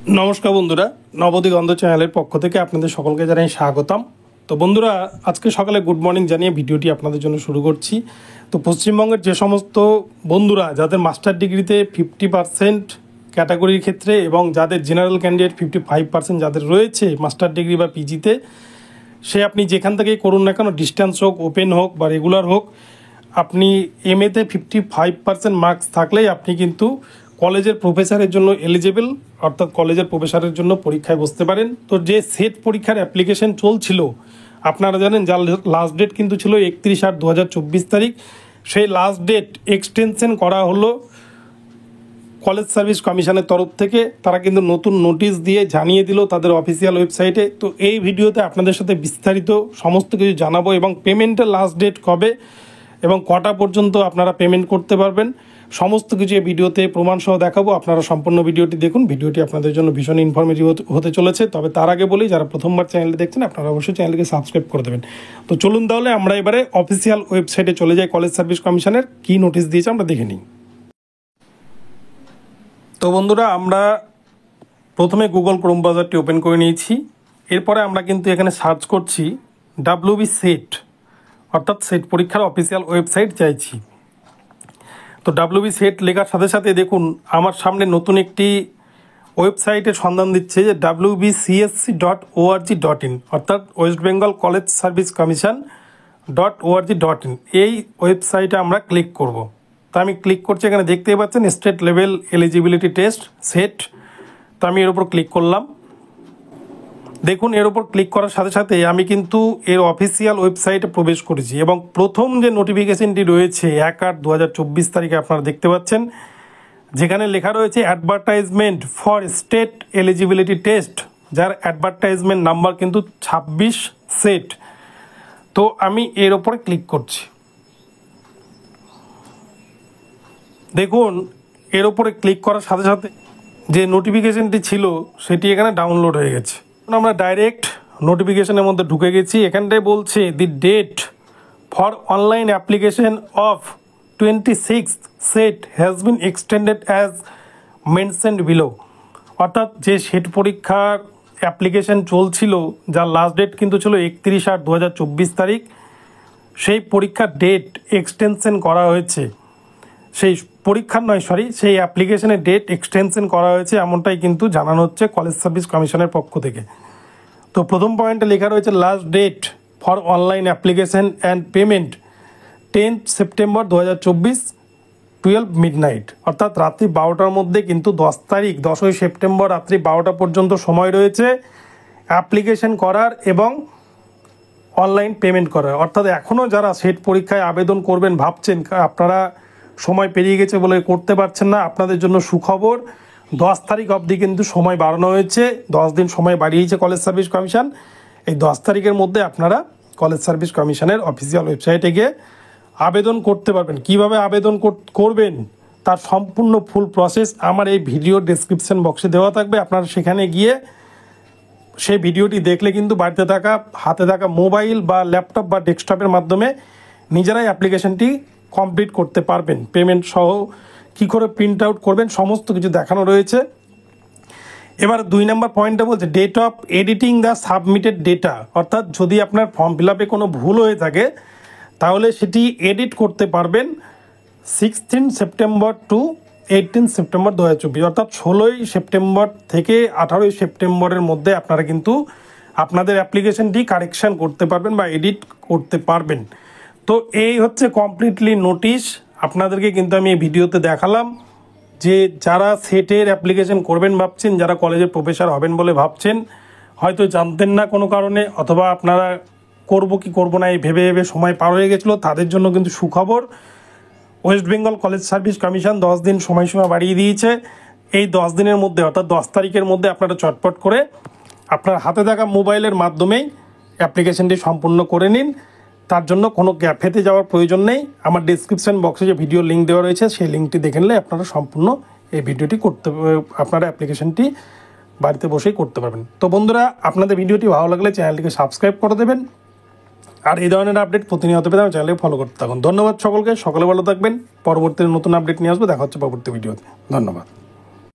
নমস্কার বন্ধুরা, নবদিগন্ত চ্যানেলের পক্ষ থেকে আপনাদের সকলকে জানাই স্বাগতম। তো বন্ধুরা, আজকে সকালে গুড মর্নিং জানিয়ে ভিডিওটি আপনাদের জন্য শুরু করছি। তো পশ্চিমবঙ্গের যে সমস্ত বন্ধুরা যাদের মাস্টার ডিগ্রিতে 50% ক্যাটাগরির ক্ষেত্রে এবং যাদের জেনারেল ক্যান্ডিডেট 55% যাদের রয়েছে মাস্টার ডিগ্রি বা পিজিতে, সে আপনি যেখান থেকেই করুন না কেন, ডিস্ট্যান্স হোক, ওপেন হোক বা রেগুলার হোক, আপনি এমএতে 55% মার্কস থাকলেই আপনি কিন্তু কলেজের প্রফেসরের জন্য এলিজিবল, অর্থাৎ কলেজের প্রফেসরের জন্য পরীক্ষায় বসতে পারেন। তো যে সেট পরীক্ষার অ্যাপ্লিকেশন চলছিল, আপনারা জানেন যার লাস্ট ডেট কিন্তু ছিল 31/8/2024 তারিখ, সেই লাস্ট ডেট এক্সটেনশন করা হলো কলেজ সার্ভিস কমিশনের তরফ থেকে। তারা কিন্তু নতুন নোটিশ দিয়ে জানিয়ে দিল তাদের অফিসিয়াল ওয়েবসাইটে। তো এই ভিডিওতে আপনাদের সাথে বিস্তারিত সমস্ত কিছু জানাবো এবং পেমেন্টের লাস্ট ডেট কবে এবং কটা পর্যন্ত আপনারা পেমেন্ট করতে পারবেন, সমস্ত কিছু এই ভিডিওতে প্রমাণসহ দেখাবো। আপনারা সম্পূর্ণ ভিডিওটি দেখুন, ভিডিওটি আপনাদের জন্য ভীষণ ইনফরমেটিভ হতে চলেছে। তবে তার আগে বলি, যারা প্রথমবার চ্যানেলটি দেখছেন আপনারা অবশ্যই চ্যানেলকে সাবস্ক্রাইব করে দেবেন। তো চলুন তাহলে আমরা এবারে অফিসিয়াল ওয়েবসাইটে চলে যাই। কলেজ সার্ভিস কমিশনের কী নোটিশ দিয়েছে আমরা দেখে নিই। তো বন্ধুরা, আমরা প্রথমে গুগল ক্রোম ব্রাউজারটি ওপেন করে নিয়েছি। এরপরে আমরা কিন্তু এখানে সার্চ করছি ডাব্লিউবি সেট, অর্থাৎ সেট পরীক্ষার অফিসিয়াল ওয়েবসাইট চাইছি। তো ডাব্লিউবি সেট লেখার সাথে সাথে দেখুন আমার সামনে নতুন একটি ওয়েবসাইটের সন্ধান দিচ্ছে যে wbcsc.org.in, অর্থাৎ West Bengal college service commission .org.in। এই ওয়েবসাইটে আমরা ক্লিক করব। তো আমি ক্লিক করছি, এখানে দেখতেই পাচ্ছেন state level eligibility test set. তো আমি এর উপর ক্লিক করলাম। দেখুন, এর উপর ক্লিক করার সাথে সাথে আমি কিন্তু এর অফিসিয়াল ওয়েবসাইটে প্রবেশ করেছি এবং প্রথম যে নোটিফিকেশনটি রয়েছে 1/8/2024 তারিখে আপনারা দেখতে পাচ্ছেন, যেখানে লেখা রয়েছে advertisement for state eligibility test, যার অ্যাডভার্টাইজমেন্ট নাম্বার কিন্তু 26 সেট। তো আমি এর ওপরে ক্লিক করছি। দেখুন, এর ওপরে ক্লিক করার সাথে সাথে যে নোটিফিকেশনটি ছিল সেটি এখানে ডাউনলোড হয়ে গেছে। আমরা ডাইরেক্ট নোটিফিকেশনের মধ্যে ঢুকে গেছি। এখানটায় বলছে the date for online application of 26th SET has been extended as mentioned below, অর্থাৎ যে সেট পরীক্ষার অ্যাপ্লিকেশন চলছিল যার লাস্ট ডেট কিন্তু ছিল 31/8/2024 তারিখ, সেই পরীক্ষার ডেট এক্সটেনশন করা হয়েছে। সেই পরীক্ষার নয়, সেই অ্যাপ্লিকেশনের ডেট এক্সটেনশন করা হয়েছে, এমনটাই কিন্তু জানানো হচ্ছে কলেজ সার্ভিস কমিশনের পক্ষ থেকে। তো প্রথম পয়েন্টে লেখা রয়েছে last date for online application and payment 10th September 2024 12 midnight, অর্থাৎ রাত্রি 12টার মধ্যে কিন্তু 10ই সেপ্টেম্বর রাত্রি 12টা পর্যন্ত সময় রয়েছে অ্যাপ্লিকেশন করার এবং অনলাইন পেমেন্ট করার। অর্থাৎ এখনও যারা সেট পরীক্ষায় আবেদন করবেন ভাবছেন, আপনারা সময় পেরিয়ে গেছে বলে করতে পারছেন না, আপনাদের জন্য সুখবর, 10 তারিখ অবধি কিন্তু সময় বাড়ানো হয়েছে। 10 দিন সময় বাড়িয়েছে কলেজ সার্ভিস কমিশন। এই 10 তারিখের মধ্যে আপনারা কলেজ সার্ভিস কমিশনের অফিসিয়াল ওয়েবসাইটে গিয়ে আবেদন করতে পারবেন। কিভাবে আবেদন করবেন তার সম্পূর্ণ ফুল প্রসেস আমার এই ভিডিও ডেসক্রিপশন বক্সে দেওয়া থাকবে। আপনারা সেখানে গিয়ে সেই ভিডিওটি দেখলে কিন্তু বাড়িতে থাকা, হাতে থাকা মোবাইল বা ল্যাপটপ বা ডেস্কটপের মাধ্যমে নিজেরাই অ্যাপ্লিকেশনটি কমপ্লিট করতে পারবেন। পেমেন্ট সহ কী করে প্রিন্ট আউট করবেন সমস্ত কিছু দেখানো রয়েছে। এবার 2 নম্বর পয়েন্টটা বলছে date of editing the submitted data, অর্থাৎ যদি আপনার ফর্ম ফিল আপে কোনো ভুল হয়ে থাকে তাহলে সেটি এডিট করতে পারবেন 16 সেপ্টেম্বর টু 18 সেপ্টেম্বর 2024, অর্থাৎ 16ই সেপ্টেম্বর থেকে 18ই সেপ্টেম্বরের মধ্যে আপনারা কিন্তু আপনাদের অ্যাপ্লিকেশনটি কারেকশান করতে পারবেন বা এডিট করতে পারবেন। তো এই হচ্ছে কমপ্লিটলি নোটিশ। আপনাদেরকে কিন্তু আমি এই ভিডিওতে দেখালাম যে যারা সেটের অ্যাপ্লিকেশন করবেন ভাবছেন, যারা কলেজের প্রফেসর হবেন বলে ভাবছেন, হয়তো জানতেন না কোনো কারণে, অথবা আপনারা করবো কি করবো না এই ভেবে ভেবে সময় পার হয়ে গেছিলো, তাদের জন্য কিন্তু সুখবর। West Bengal college service commission 10 দিন সময়সীমা বাড়িয়ে দিয়েছে। এই 10 দিনের মধ্যে, অর্থাৎ 10 তারিখের মধ্যে আপনারা চটপট করে আপনার হাতে থাকা মোবাইলের মাধ্যমেই অ্যাপ্লিকেশনটি সম্পূর্ণ করে নিন। তার জন্য কোনো ক্যাফেতে যাওয়ার প্রয়োজন নেই। আমার ডিসক্রিপশন বক্সে যে ভিডিও লিঙ্ক দেওয়া রয়েছে সেই লিঙ্কটি দেখে নিলে আপনারা সম্পূর্ণ এই ভিডিওটি আপনারা অ্যাপ্লিকেশনটি বাড়িতে বসেই করতে পারবেন। তো বন্ধুরা, আপনাদের ভিডিওটি ভালো লাগলে চ্যানেলটিকে সাবস্ক্রাইব করে দেবেন আর এই ধরনের আপডেট প্রতিনিয়ত পেতে আমার চ্যানেলকে ফলো করতে থাকুন। ধন্যবাদ সকলকে, সকলে ভালো থাকবেন। পরবর্তী নতুন আপডেট নিয়ে আসবো, দেখা হচ্ছে পরবর্তী ভিডিওতে। ধন্যবাদ।